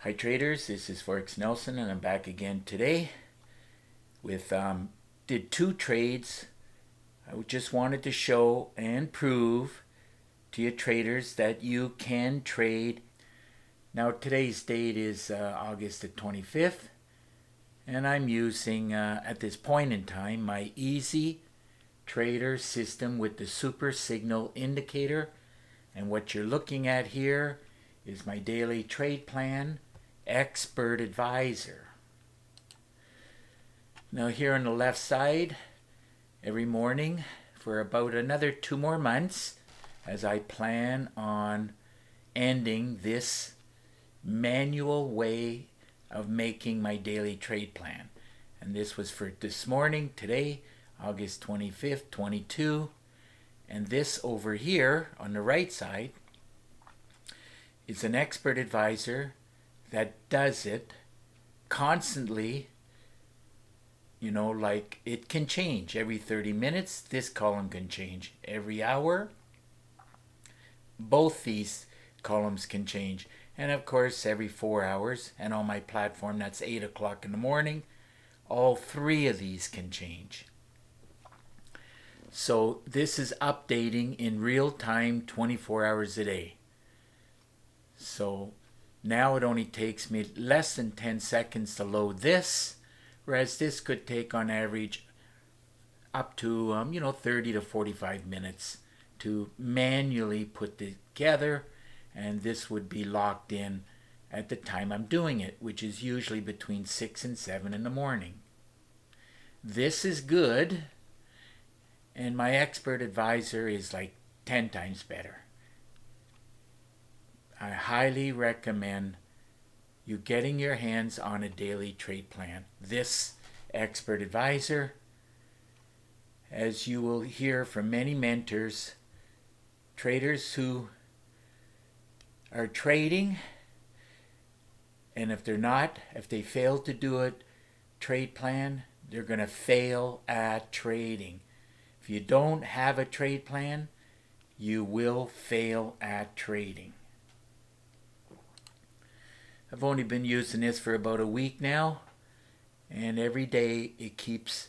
Hi traders, this is Forex Nelson and I'm back again today with did two trades. I just wanted to show and prove to you traders that you can trade. Now today's date is August the 25th and I'm using at this point in time my easy trader system with the super signal indicator, and what you're looking at here is my daily trade plan expert advisor. Now here on the left side, every morning for about another 2 more months, as I plan on ending this manual way of making my daily trade plan. And this was for this morning, today, August 25th, 22. And this over here on the right side is an expert advisor that does it constantly. You know, like it can change every 30 minutes. This column can change every hour. Both these columns can change. And of course, every 4 hours. And on my platform, that's 8 o'clock in the morning. All three of these can change. So this is updating in real time 24 hours a day. So now it only takes me less than 10 seconds to load this, whereas this could take on average up to 30 to 45 minutes to manually put together, and this would be locked in at the time I'm doing it, which is usually between 6 and 7 in the morning. This is good, and my expert advisor is like 10 times better. I highly recommend you getting your hands on a daily trade plan. This expert advisor, as you will hear from many mentors, traders who are trading, and if they fail to do a trade plan, they're going to fail at trading. If you don't have a trade plan, you will fail at trading. I've only been using this for about a week now, and every day it keeps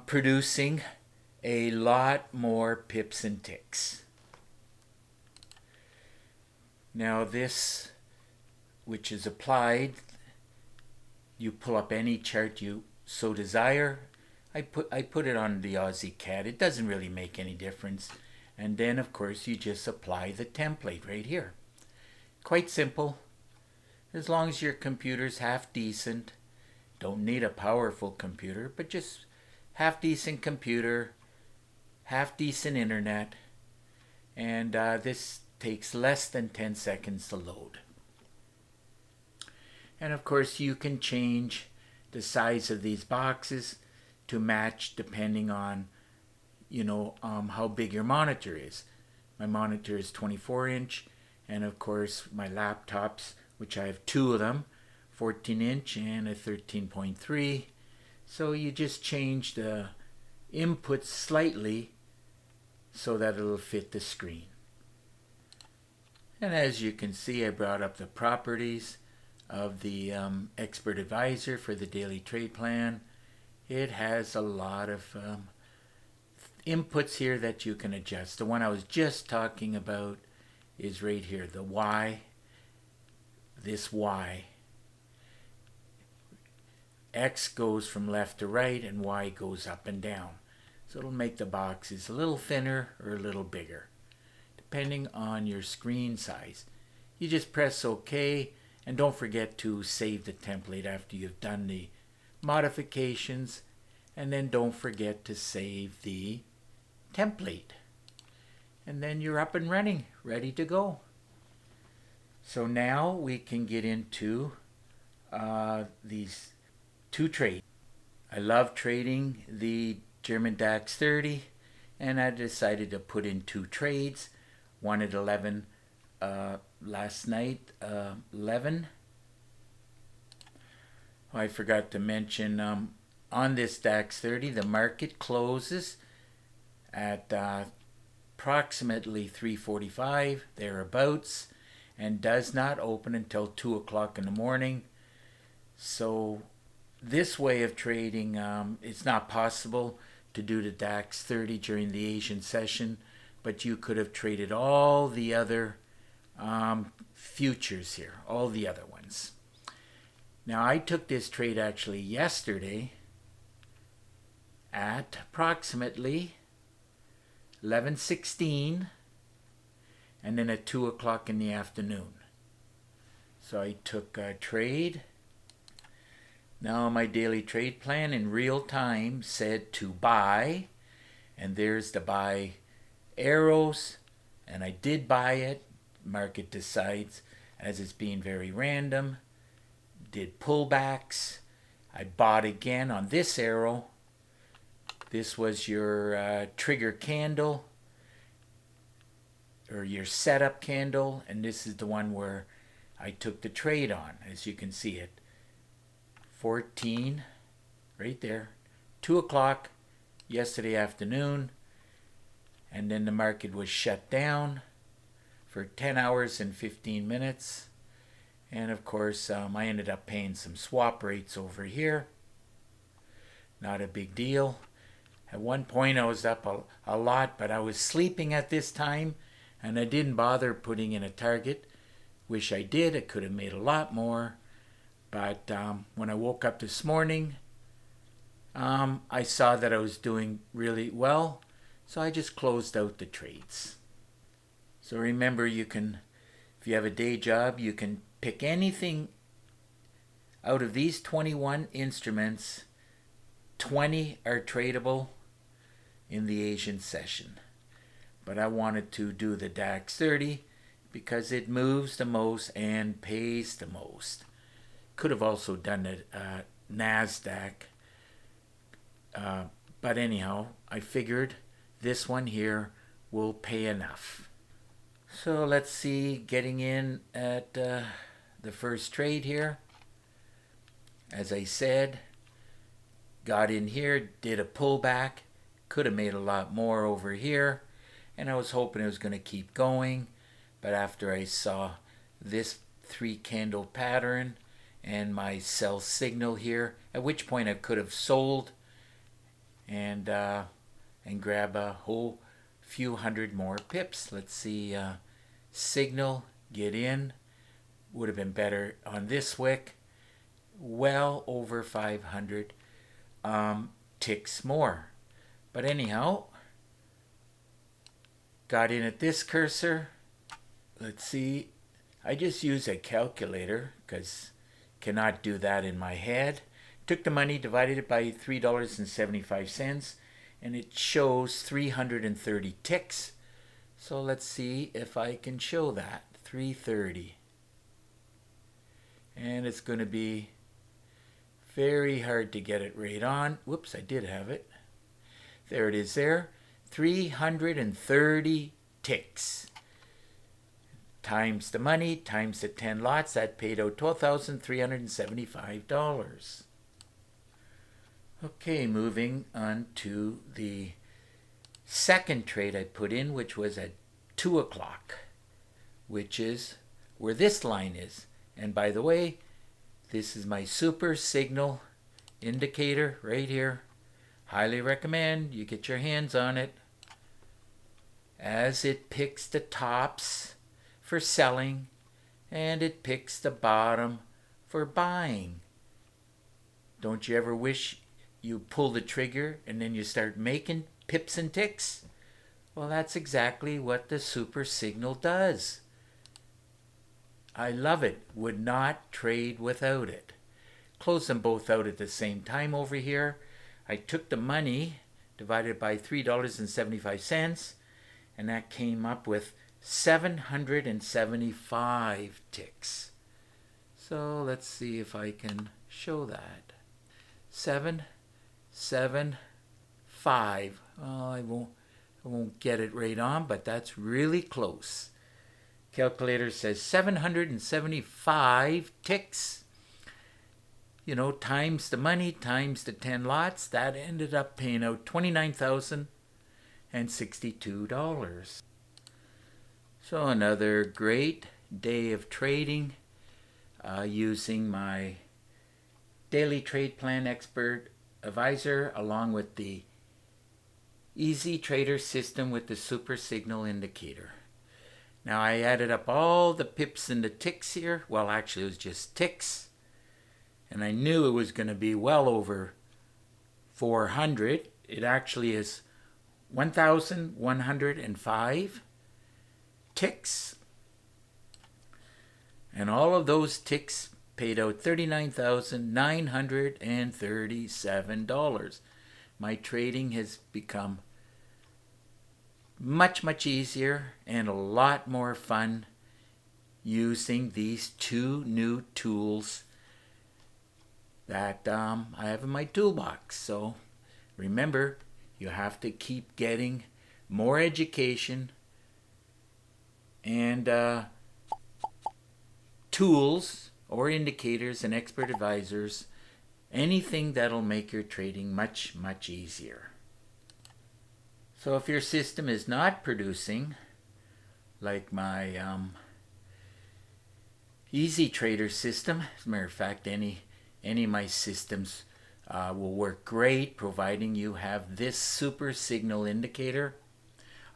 producing a lot more pips and ticks. Now this, which is applied, you pull up any chart you so desire. I put it on the Aussie CAD. It doesn't really make any difference. And then of course you just apply the template right here. Quite simple. As long as your computer's half decent, don't need a powerful computer, but just half decent computer, half decent internet, and this takes less than 10 seconds to load. And of course you can change the size of these boxes to match depending on how big your monitor is. My monitor is 24-inch, and of course my laptops, which I have two of them, 14-inch and a 13.3. So you just change the input slightly so that it'll fit the screen. And as you can see, I brought up the properties of the expert advisor for the daily trade plan. It has a lot of inputs here that you can adjust. The one I was just talking about is right here, the Y. This Y. X goes from left to right and Y goes up and down. So it'll make the boxes a little thinner or a little bigger, depending on your screen size. You just press OK, and don't forget to save the template after you've done the modifications, and then don't forget to save the template. And then you're up and running, ready to go. So now we can get into these two trades. I love trading the German DAX 30, and I decided to put in two trades. One at 11 last night, 11. I forgot to mention on this DAX 30, the market closes at approximately 3:45 thereabouts, and does not open until 2 o'clock in the morning. So this way of trading, it's not possible to do the DAX 30 during the Asian session, but you could have traded all the other futures here, all the other ones. Now I took this trade actually yesterday at approximately 11:16 and then at 2 o'clock in the afternoon. So I took a trade. Now my daily trade plan in real time said to buy, and there's the buy arrows, and I did buy it. Market decides as it's being very random. Did pullbacks. I bought again on this arrow. This was your trigger candle or your setup candle, and this is the one where I took the trade on, as you can see it. 14 right there, 2 o'clock yesterday afternoon, and then the market was shut down for 10 hours and 15 minutes, and of course I ended up paying some swap rates over here. Not a big deal. At one point I was up a lot, but I was sleeping at this time and I didn't bother putting in a target. Wish I did. I could have made a lot more. But when I woke up this morning, I saw that I was doing really well, so I just closed out the trades. So remember, you can, if you have a day job, you can pick anything out of these 21 instruments. 20 are tradable in the Asian session. But I wanted to do the DAX 30 because it moves the most and pays the most. Could have also done it NASDAQ. But anyhow, I figured this one here will pay enough. So let's see, getting in at the first trade here. As I said, got in here, did a pullback. Could have made a lot more over here. And I was hoping it was going to keep going. But after I saw this 3 candle pattern and my sell signal here, at which point I could have sold and grab a whole few hundred more pips. Let's see, signal, get in, would have been better on this wick, well over 500 ticks more. But anyhow, got in at this cursor. Let's see, I just use a calculator because cannot do that in my head. Took the money, divided it by $3.75, and it shows 330 ticks. So let's see if I can show that. 330. And it's going to be very hard to get it right on. Whoops, I did have it. There it is there. 330 ticks. Times the money, times the 10 lots, that paid out $12,375. Okay, moving on to the second trade I put in, which was at 2 o'clock, which is where this line is. And by the way, this is my super signal indicator right here. Highly recommend you get your hands on it, as it picks the tops for selling and it picks the bottom for buying. Don't you ever wish you pull the trigger and then you start making pips and ticks? Well, that's exactly what the super signal does. I love it. Would not trade without it. Close them both out at the same time over here. I took the money, divided by $3.75, and that came up with 775 ticks. So let's see if I can show that. 775. Well, I won't get it right on, but that's really close. Calculator says 775 ticks. You know, times the money, times the 10 lots, that ended up paying out $29,062. So another great day of trading using my daily trade plan expert advisor along with the Easy Trader system with the super signal indicator. Now I added up all the pips and the ticks here. Well, actually it was just ticks. And I knew it was going to be well over 400. It actually is 1,105 ticks. And all of those ticks paid out $39,937. My trading has become much easier and a lot more fun using these two new tools that I have in my toolbox. So remember, you have to keep getting more education and tools or indicators and expert advisors, anything that'll make your trading much easier. So if your system is not producing, like my Easy Trader system, as a matter of fact, any of my systems will work great, providing you have this super signal indicator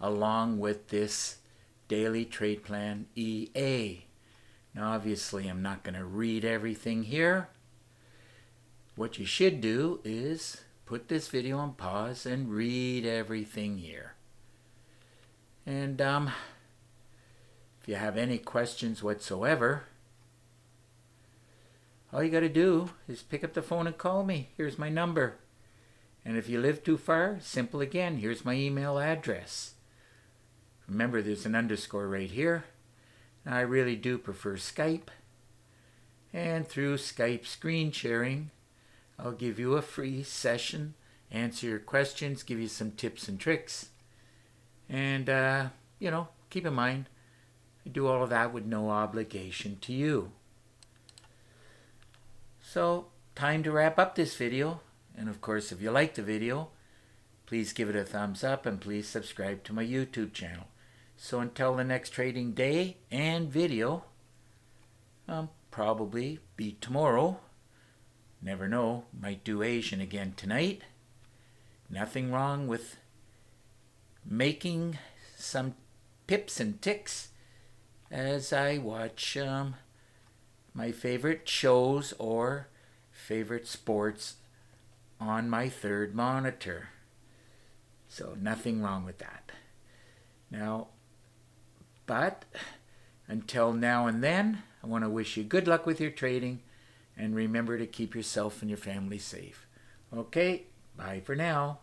along with this daily trade plan EA. Now obviously I'm not going to read everything here. What you should do is put this video on pause and read everything here. And if you have any questions whatsoever, all you got to do is pick up the phone and call me. Here's my number. And if you live too far, simple again. Here's my email address. Remember, there's an underscore right here. I really do prefer Skype. And through Skype screen sharing, I'll give you a free session, answer your questions, give you some tips and tricks. And, keep in mind, I do all of that with no obligation to you. So, time to wrap up this video. And of course, if you like the video, please give it a thumbs up and please subscribe to my YouTube channel. So until the next trading day and video, probably be tomorrow. Never know, might do Asian again tonight. Nothing wrong with making some pips and ticks as I watch my favorite shows or favorite sports on my third monitor. So nothing wrong with that. Now, but until now and then, I want to wish you good luck with your trading and remember to keep yourself and your family safe. Okay, bye for now.